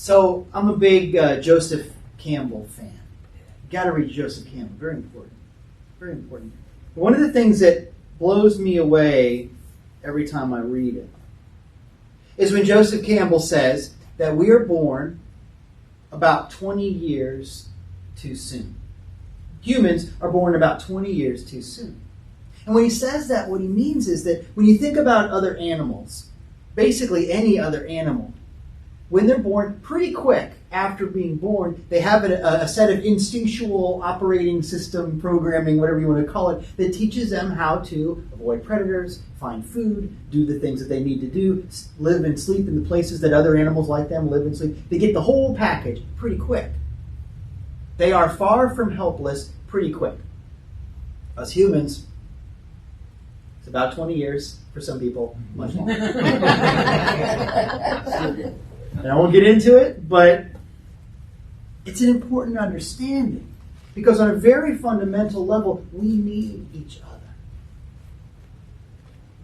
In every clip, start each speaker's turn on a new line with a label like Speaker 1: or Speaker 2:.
Speaker 1: So I'm a big Joseph Campbell fan. Got to read Joseph Campbell. Very important. Very important. One of the things that blows me away every time I read it is when Joseph Campbell says that we are born about 20 years too soon. Humans are born about 20 years too soon. And when he says that, what he means is that when you think about other animals, basically any other animal, when they're born, pretty quick after being born, they have a set of instinctual operating system programming, whatever you want to call it, that teaches them how to avoid predators, find food, do the things that they need to do, live and sleep in the places that other animals like them live and sleep. They get the whole package pretty quick. They are far from helpless pretty quick. Us humans, it's about 20 years for some people, much longer. And I won't get into it, but it's an important understanding. Because on a very fundamental level, we need each other.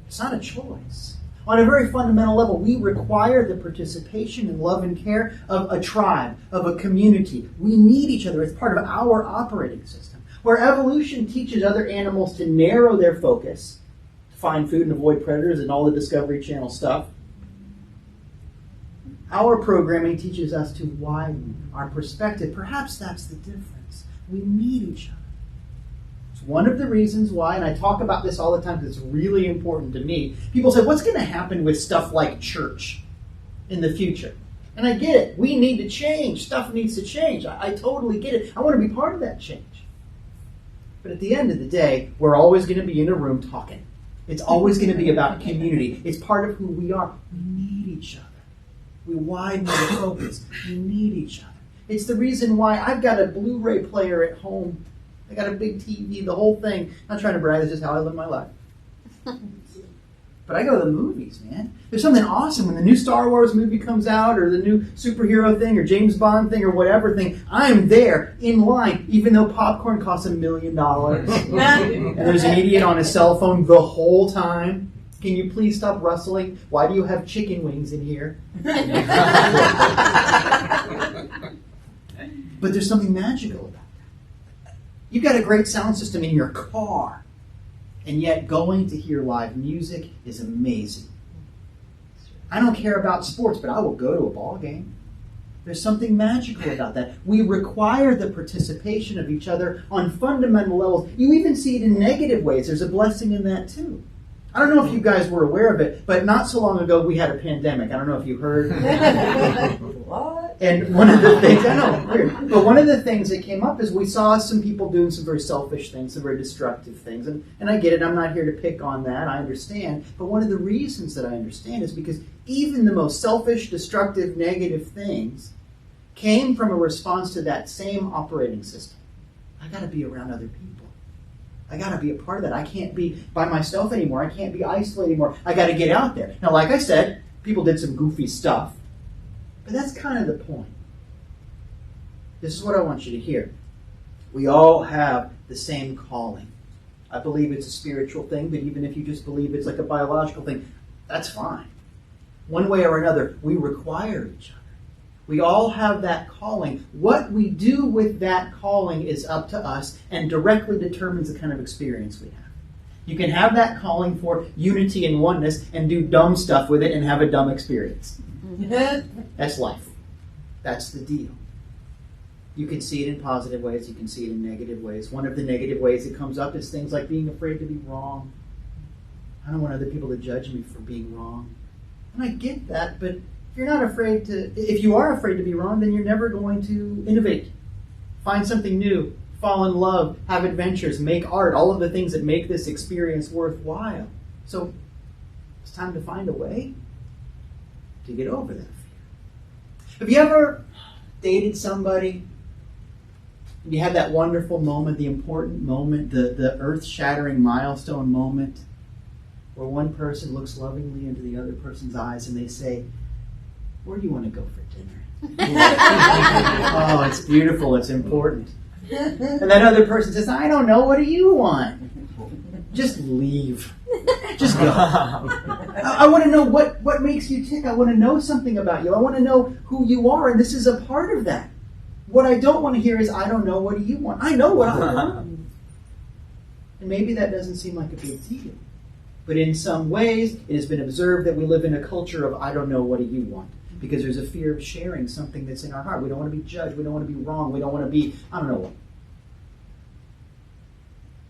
Speaker 1: It's not a choice. On a very fundamental level, we require the participation and love and care of a tribe, of a community. We need each other. It's part of our operating system. Where evolution teaches other animals to narrow their focus, to find food and avoid predators and all the Discovery Channel stuff, our programming teaches us to widen our perspective. Perhaps that's the difference. We need each other. It's one of the reasons why, and I talk about this all the time because it's really important to me. People say, what's going to happen with stuff like church in the future? And I get it. We need to change. Stuff needs to change. I totally get it. I want to be part of that change. But at the end of the day, we're always going to be in a room talking. It's always going to be about community. It's part of who we are. We need each other. We widen our focus. We need each other. It's the reason why I've got a Blu-ray player at home. I got a big TV, the whole thing. I'm not trying to brag, this is how I live my life. But I go to the movies, man. There's something awesome when the new Star Wars movie comes out, or the new superhero thing, or James Bond thing, or whatever thing. I'm there in line, even though popcorn costs $1 million. And there's an idiot on his cell phone the whole time. Can you please stop rustling? Why do you have chicken wings in here? But there's something magical about that. You've got a great sound system in your car, and yet going to hear live music is amazing. I don't care about sports, but I will go to a ball game. There's something magical about that. We require the participation of each other on fundamental levels. You even see it in negative ways. There's a blessing in that too. I don't know if you guys were aware of it, but not so long ago we had a pandemic. I don't know if you heard.
Speaker 2: What?
Speaker 1: And one of the things, I know, weird, but one of the things that came up is we saw some people doing some very selfish things, some very destructive things. And I get it, I'm not here to pick on that, I understand. But one of the reasons that I understand is because even the most selfish, destructive, negative things came from a response to that same operating system. I got to be around other people. I got to be a part of that. I can't be by myself anymore. I can't be isolated anymore. I got to get out there. Now, like I said, people did some goofy stuff, but that's kind of the point. This is what I want you to hear. We all have the same calling. I believe it's a spiritual thing, but even if you just believe it's like a biological thing, that's fine. One way or another, we require each other. We all have that calling. What we do with that calling is up to us and directly determines the kind of experience we have. You can have that calling for unity and oneness and do dumb stuff with it and have a dumb experience. That's life. That's the deal. You can see it in positive ways. You can see it in negative ways. One of the negative ways that comes up is things like being afraid to be wrong. I don't want other people to judge me for being wrong. And I get that, but if you are afraid to be wrong, then you're never going to innovate. Find something new, fall in love, have adventures, make art, all of the things that make this experience worthwhile. So it's time to find a way to get over that fear. Have you ever dated somebody and you had that wonderful moment, the important moment, the earth-shattering milestone moment where one person looks lovingly into the other person's eyes and they say, "Where do you want to go for dinner?" Oh, it's beautiful. It's important. And that other person says, "I don't know. What do you want?" just leave. Just go. I want to know what makes you tick. I want to know something about you. I want to know who you are, and this is a part of that. What I don't want to hear is, I don't know, what do you want? I know what I want. And maybe that doesn't seem like a big deal. But in some ways, it has been observed that we live in a culture of, I don't know, what do you want? Because there's a fear of sharing something that's in our heart. We don't want to be judged. We don't want to be wrong. We don't want to be, I don't know what.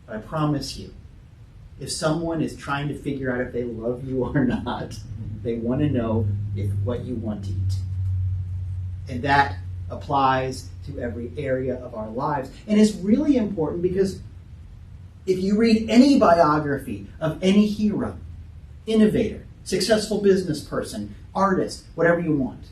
Speaker 1: But I promise you, if someone is trying to figure out if they love you or not, they want to know what you want to eat. And that applies to every area of our lives. And it's really important because if you read any biography of any hero, innovator, successful business person, artist, whatever you want,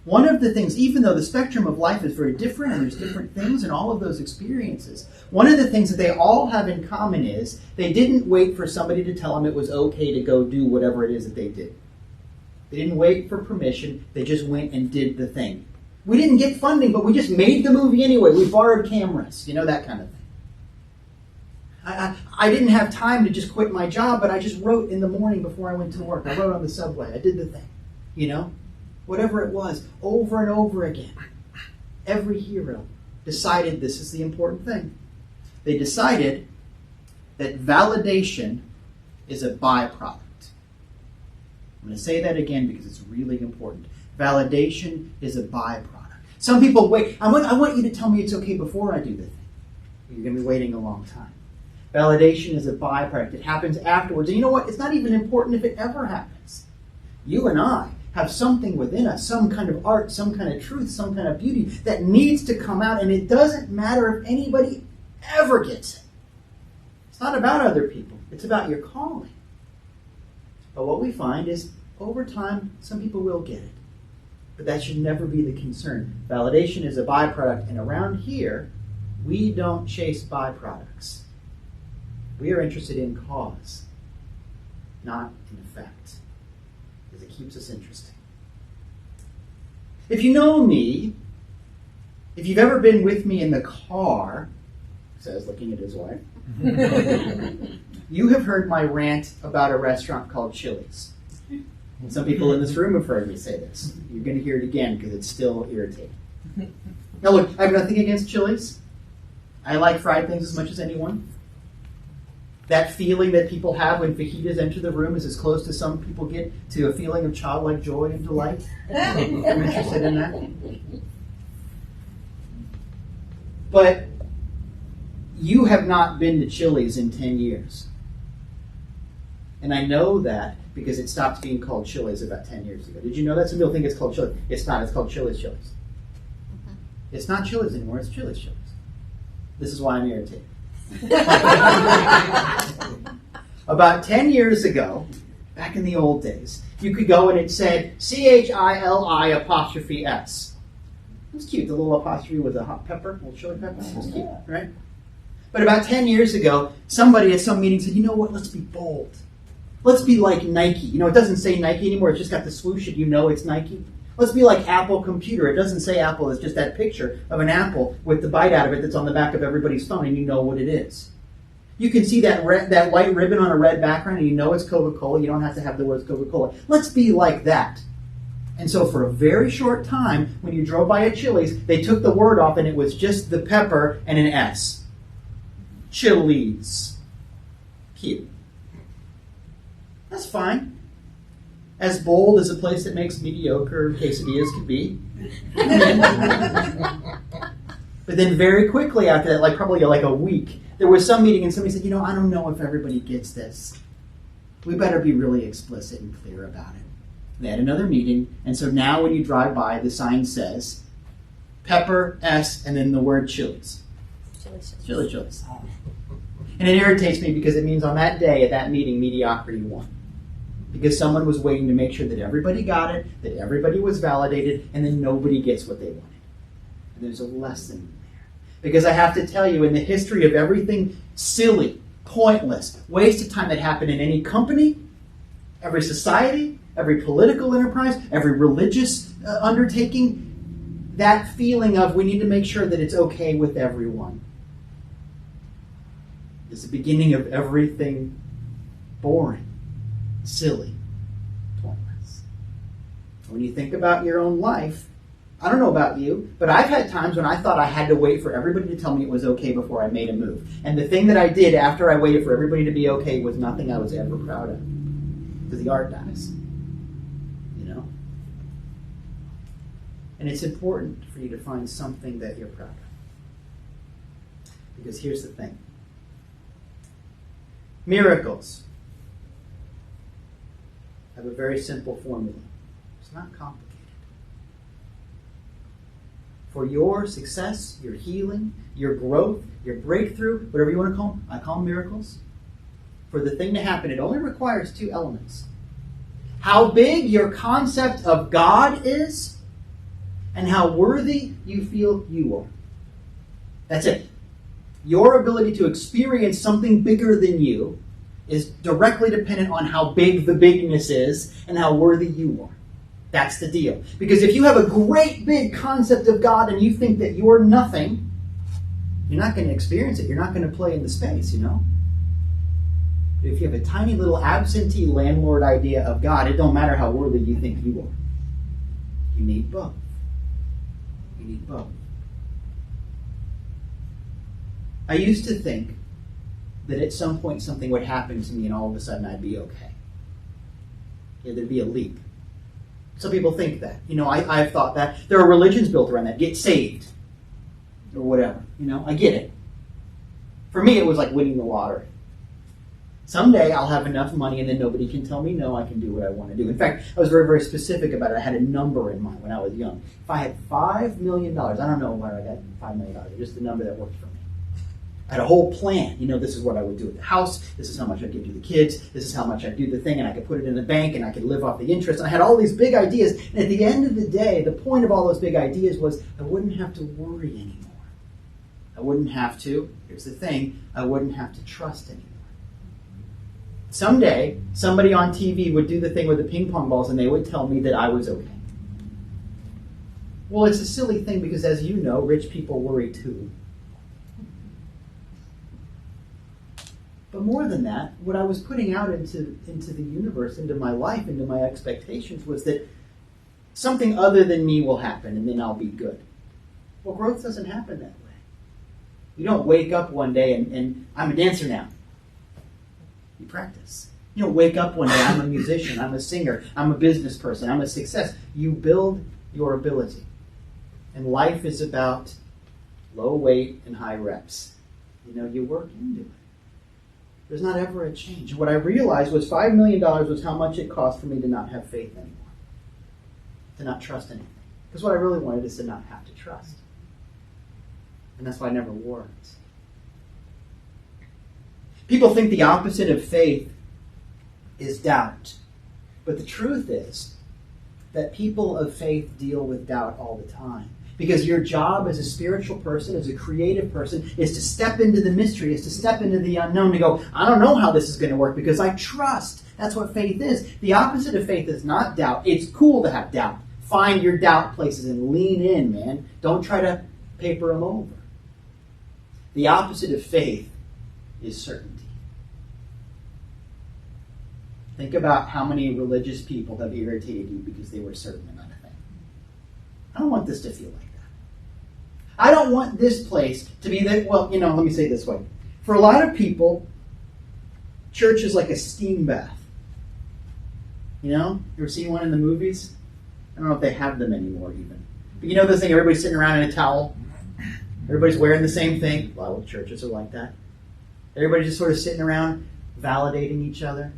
Speaker 1: one of the things, even though the spectrum of life is very different and there's different things in all of those experiences, one of the things that they all have in common is they didn't wait for somebody to tell them it was okay to go do whatever it is that they did. They didn't wait for permission. They just went and did the thing. We didn't get funding, but we just made the movie anyway. We borrowed cameras, that kind of thing. I didn't have time to just quit my job, but I just wrote in the morning before I went to work. I wrote on the subway. I did the thing, Whatever it was, over and over again. Every hero decided this is the important thing. They decided that validation is a byproduct. I'm going to say that again because it's really important. Validation is a byproduct. Some people wait. I want you to tell me it's okay before I do the thing. You're going to be waiting a long time. Validation is a byproduct. It happens afterwards. And you know what? It's not even important if it ever happens. You and I have something within us, some kind of art, some kind of truth, some kind of beauty that needs to come out, and it doesn't matter if anybody ever gets it. It's not about other people. It's about your calling. But what we find is, over time, some people will get it. But that should never be the concern. Validation is a byproduct, and around here, we don't chase byproducts. We are interested in cause, not in effect, because it keeps us interesting. If you know me, if you've ever been with me in the car, says looking at his wife, you have heard my rant about a restaurant called Chili's. And some people in this room have heard me say this. You're going to hear it again because it's still irritating. Now look, I have nothing against Chili's. I like fried things as much as anyone. That feeling that people have when fajitas enter the room is as close as some people get to a feeling of childlike joy and delight. I'm interested in that. But you have not been to Chili's in 10 years. And I know that because it stopped being called Chili's about 10 years ago. Did you know that? Some people think it's called Chili's. It's not. It's called Chili's. It's not Chili's anymore. It's Chili's. This is why I'm irritated. About 10 years ago, back in the old days, you could go and it said CHILI''S. It was cute. The little apostrophe with a hot pepper, little chili pepper. It was cute, right? But about 10 years ago, somebody at some meeting said, you know what, let's be bold. Let's be like Nike. It doesn't say Nike anymore. It's just got the swoosh and you know it's Nike. Let's be like Apple Computer. It doesn't say Apple. It's just that picture of an apple with the bite out of it that's on the back of everybody's phone, and you know what it is. You can see that white ribbon on a red background, and you know it's Coca-Cola. You don't have to have the words Coca-Cola. Let's be like that. And so for a very short time, when you drove by a Chili's, they took the word off, and it was just the pepper and an S. Chili's. Cute. That's fine. As bold as a place that makes mediocre quesadillas could be. But then very quickly after that, probably a week, there was some meeting and somebody said, I don't know if everybody gets this. We better be really explicit and clear about it. They had another meeting, and so now when you drive by, the sign says, pepper, S, and then the word Chili's. Chili's. And it irritates me because it means on that day, at that meeting, mediocrity won. Because someone was waiting to make sure that everybody got it, that everybody was validated, and then nobody gets what they wanted. And there's a lesson there. Because I have to tell you, in the history of everything silly, pointless, waste of time that happened in any company, every society, every political enterprise, every religious undertaking, that feeling of we need to make sure that it's okay with everyone It's the beginning of everything boring, silly, pointless. When you think about your own life, I don't know about you, but I've had times when I thought I had to wait for everybody to tell me it was okay before I made a move. And the thing that I did after I waited for everybody to be okay was nothing I was ever proud of. Because the art dies. You know? And it's important for you to find something that you're proud of. Because here's the thing. Miracles have a very simple formula. It's not complicated. For your success, your healing, your growth, your breakthrough, whatever you want to call them, I call them miracles. For the thing to happen, it only requires two elements. How big your concept of God is, and how worthy you feel you are. That's it. Your ability to experience something bigger than you is directly dependent on how big the bigness is and how worthy you are. That's the deal. Because if you have a great big concept of God and you think that you're nothing, you're not going to experience it. You're not going to play in the space, you know? If you have a tiny little absentee landlord idea of God, it don't matter how worthy you think you are. You need both. You need both. I used to think that at some point something would happen to me and all of a sudden I'd be okay. Yeah, there'd be a leap. Some people think that. You know, I've thought that. There are religions built around that. Get saved. Or whatever. You know, I get it. For me, it was like winning the lottery. Someday I'll have enough money and then nobody can tell me no, I can do what I want to do. In fact, I was very, very specific about it. I had a number in mind when I was young. If I had $5 million, I don't know where I got $5 million, just the number that worked for me. I had a whole plan. You know, this is what I would do with the house. This is how much I'd give to the kids. This is how much I'd do the thing, and I could put it in the bank, and I could live off the interest. And I had all these big ideas. And at the end of the day, the point of all those big ideas was I wouldn't have to worry anymore. I wouldn't have to, here's the thing, I wouldn't have to trust anymore. Someday, somebody on TV would do the thing with the ping pong balls, and they would tell me that I was okay. Well, it's a silly thing because, as you know, rich people worry too. But more than that, what I was putting out into the universe, into my life, into my expectations was that something other than me will happen and then I'll be good. Well, growth doesn't happen that way. You don't wake up one day and I'm a dancer now. You practice. You don't wake up one day, I'm a musician, I'm a singer, I'm a business person, I'm a success. You build your ability. And life is about low weight and high reps. You know, you work into it. There's not ever a change. What I realized was $5 million was how much it cost for me to not have faith anymore. To not trust anything. Because what I really wanted is to not have to trust. And that's why I never wore it. People think the opposite of faith is doubt. But the truth is that people of faith deal with doubt all the time. Because your job as a spiritual person, as a creative person, is to step into the mystery, is to step into the unknown, to go, I don't know how this is going to work because I trust. That's what faith is. The opposite of faith is not doubt. It's cool to have doubt. Find your doubt places and lean in, man. Don't try to paper them over. The opposite of faith is certainty. Think about how many religious people have irritated you because they were certain about a thing. I don't want this to feel like that. I don't want this place to be that, well, you know, let me say it this way. For a lot of people, church is like a steam bath. You know? You ever seen one in the movies? I don't know if they have them anymore even. But you know this thing, everybody's sitting around in a towel? Everybody's wearing the same thing? A lot of churches are like that. Everybody's just sort of sitting around validating each other.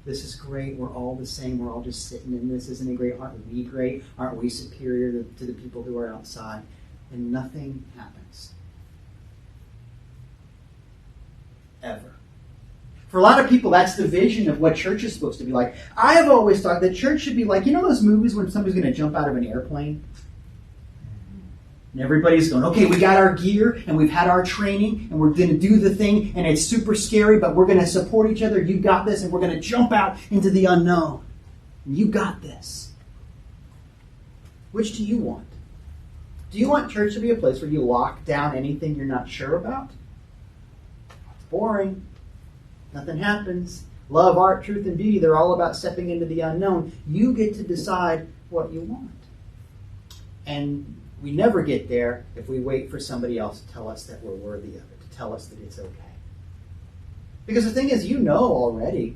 Speaker 1: This is great. We're all the same. We're all just sitting in this. Isn't it great? Aren't we great? Aren't we superior to the people who are outside? And nothing happens. Ever. For a lot of people, that's the vision of what church is supposed to be like. I have always thought that church should be like, you know those movies when somebody's going to jump out of an airplane? And everybody's going, okay, we got our gear and we've had our training and we're going to do the thing and it's super scary, but we're going to support each other. You got this, and we're going to jump out into the unknown. And you got this. Which do you want? Do you want church to be a place where you lock down anything you're not sure about? boring. Nothing happens. Love, art, truth, and beauty, they're all about stepping into the unknown. You get to decide what you want. And we never get there if we wait for somebody else to tell us that we're worthy of it, to tell us that it's okay. Because the thing is, you know already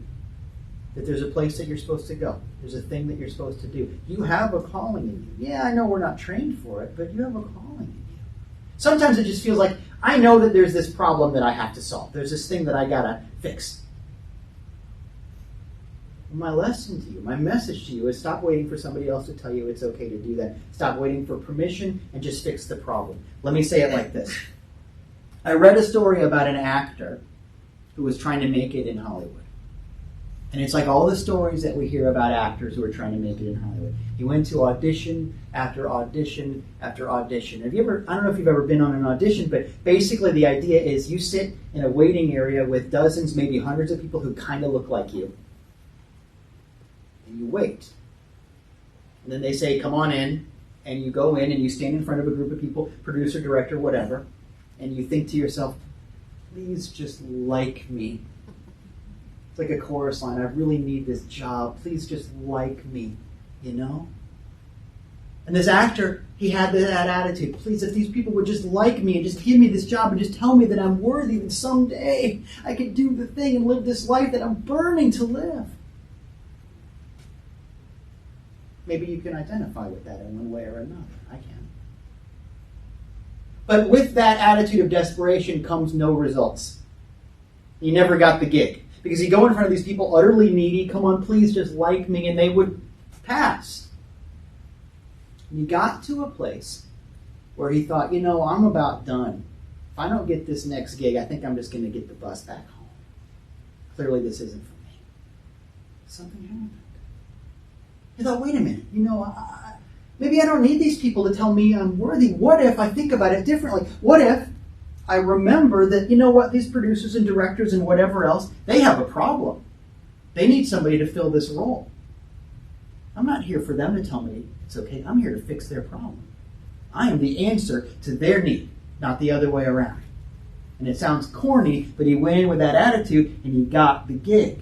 Speaker 1: that there's a place that you're supposed to go. There's a thing that you're supposed to do. You have a calling in you. Yeah, I know we're not trained for it, but you have a calling in you. Sometimes it just feels like, I know that there's this problem that I have to solve. There's this thing that I gotta fix. My lesson to you, my message to you is stop waiting for somebody else to tell you it's okay to do that. Stop waiting for permission and just fix the problem. Let me say it like this. I read a story about an actor who was trying to make it in Hollywood. And it's like all the stories that we hear about actors who are trying to make it in Hollywood. He went to audition after audition after audition. I don't know if you've ever been on an audition, but basically the idea is you sit in a waiting area with dozens, maybe hundreds of people who kind of look like you. And you wait. And then they say, come on in. And you go in and you stand in front of a group of people, producer, director, whatever. And you think to yourself, please just like me. It's like a chorus line. I really need this job. Please just like me. You know? And this actor, he had that attitude. Please, if these people would just like me and just give me this job and just tell me that I'm worthy, that someday I could do the thing and live this life that I'm burning to live. Maybe you can identify with that in one way or another. I can. But with that attitude of desperation comes no results. He never got the gig. Because he'd go in front of these people utterly needy, come on, please just like me, and they would pass. And he got to a place where he thought, I'm about done. If I don't get this next gig, I think I'm just going to get the bus back home. Clearly this isn't for me. Something happened. He thought, wait a minute, maybe I don't need these people to tell me I'm worthy. What if I think about it differently? What if I remember that, these producers and directors and whatever else, they have a problem. They need somebody to fill this role. I'm not here for them to tell me it's okay. I'm here to fix their problem. I am the answer to their need, not the other way around. And it sounds corny, but he went in with that attitude and he got the gig.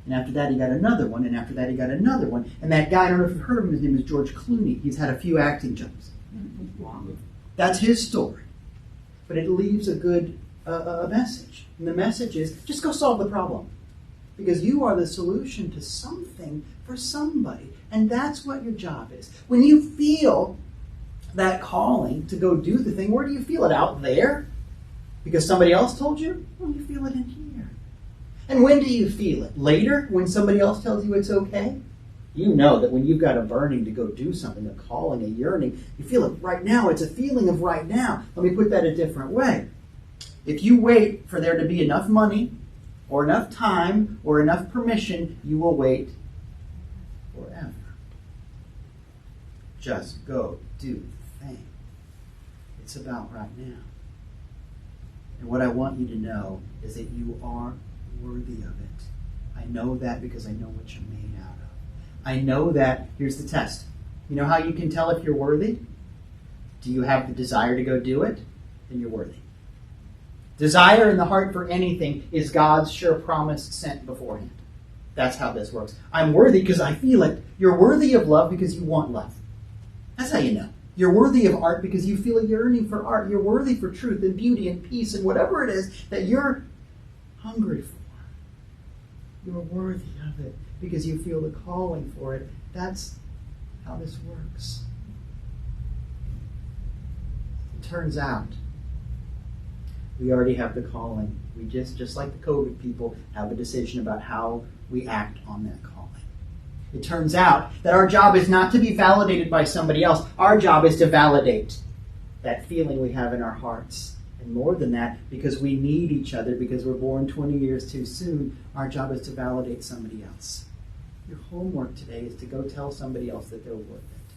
Speaker 1: And after that, he got another one. And after that, he got another one. And that guy, I don't know if you've heard of him, his name is George Clooney. He's had a few acting jobs. That's his story. But it leaves a good message. And the message is, just go solve the problem. Because you are the solution to something for somebody. And that's what your job is. When you feel that calling to go do the thing, where do you feel it? Out there? Because somebody else told you? Well, you feel it in here. And when do you feel it? Later, when somebody else tells you it's okay? You know that when you've got a burning to go do something, a calling, a yearning, you feel it right now. It's a feeling of right now. Let me put that a different way. If you wait for there to be enough money, or enough time, or enough permission, you will wait forever. Just go do the thing. It's about right now. And what I want you to know is that you are worthy of it. I know that because I know what you're made out of. I know that. Here's the test. You know how you can tell if you're worthy? Do you have the desire to go do it? Then you're worthy. Desire in the heart for anything is God's sure promise sent beforehand. That's how this works. I'm worthy because I feel it. You're worthy of love because you want love. That's how you know. You're worthy of art because you feel a yearning for art. You're worthy for truth and beauty and peace and whatever it is that you're hungry for. You're worthy of it because you feel the calling for it. That's how this works. It turns out we already have the calling. We just like the COVID people, have a decision about how we act on that calling. It turns out that our job is not to be validated by somebody else. Our job is to validate that feeling we have in our hearts. And more than that, because we need each other, because we're born 20 years too soon, our job is to validate somebody else. Your homework today is to go tell somebody else that they're worth it.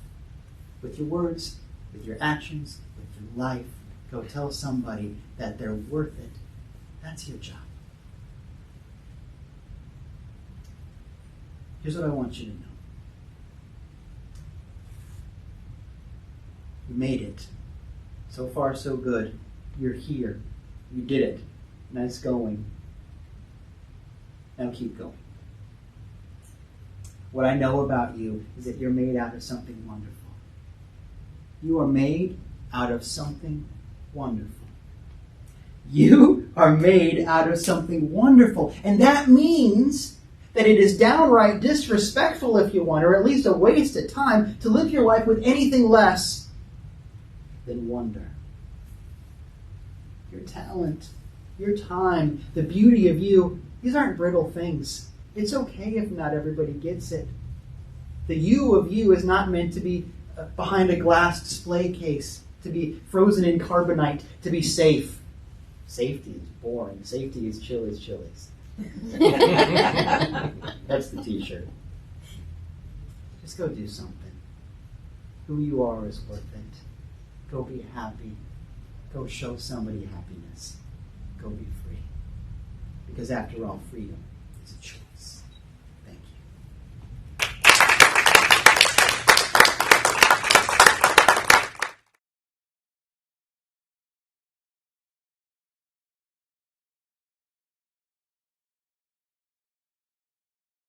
Speaker 1: With your words, with your actions, with your life, go tell somebody that they're worth it. That's your job. Here's what I want you to know. You made it. So far, so good. You're here. You did it. Nice going. Now keep going. What I know about you is that you're made out of something wonderful. You are made out of something wonderful. You are made out of something wonderful. And that means that it is downright disrespectful, if you want, or at least a waste of time, to live your life with anything less than wonder. Your talent, your time, the beauty of you, these aren't brittle things. It's okay if not everybody gets it. The you of you is not meant to be behind a glass display case, to be frozen in carbonite, to be safe. Safety is boring. Safety is Chili's Chili's. That's the t-shirt. Just go do something. Who you are is worth it. Go be happy. Go show somebody happiness. Go be free. Because after all, freedom is a choice.